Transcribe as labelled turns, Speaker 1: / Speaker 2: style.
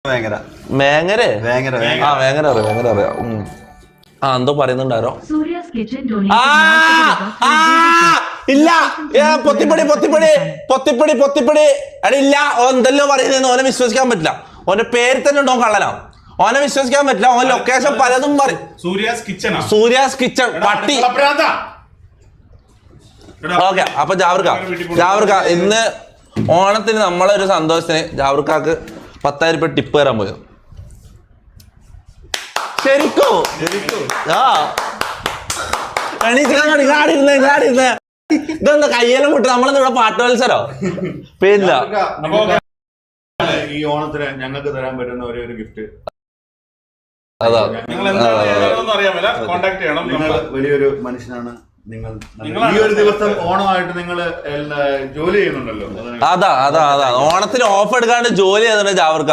Speaker 1: വേങ്ങര അറിയാം. എന്തോ പറയുന്നുണ്ടാരോ. ഇല്ല പൊത്തിപ്പടി ഇല്ല. എന്തെല്ലോ പറയുന്നത് ഓനെ വിശ്വസിക്കാൻ പറ്റില്ല. ഓന്റെ പേര് തന്നെ ഉണ്ടോ കള്ളനാ. ഓനെ വിശ്വസിക്കാൻ പറ്റില്ല. ഓൻ ലൊക്കേഷൻ പലതും പറയും. സൂര്യാസ് കിച്ചൺ പട്ടി. ഓക്കെ, അപ്പൊ ജാവ്രിക്ക ഇന്ന് ഓണത്തിന് നമ്മളെ ഒരു സന്തോഷത്തിന് ജാവ്രിക്കാക്ക് 10,000 രൂപ ടിപ്പ് തരാൻ പോയത്. ശരിക്കും ഇതെന്താ കയ്യെല്ലാം വിട്ട് നമ്മളെന്താ പാട്ട് മത്സരോ? പിന്നെ
Speaker 2: ഈ ഓണത്തിന് ഞങ്ങൾക്ക് തരാൻ പറ്റുന്ന ഒരു ഗിഫ്റ്റ് വലിയൊരു മനുഷ്യനാണ് നിങ്ങൾ. ഈ ഒരു ദിവസം ഓണമായിട്ട് നിങ്ങൾ ജോലി ചെയ്യുന്നുണ്ടല്ലോ.
Speaker 1: അതാ ഓണത്തിന് ഓഫ് എടുക്കാണ്ട് ജോലി ചെയ്തിട്ടുണ്ട് ജാവ്രിക്ക.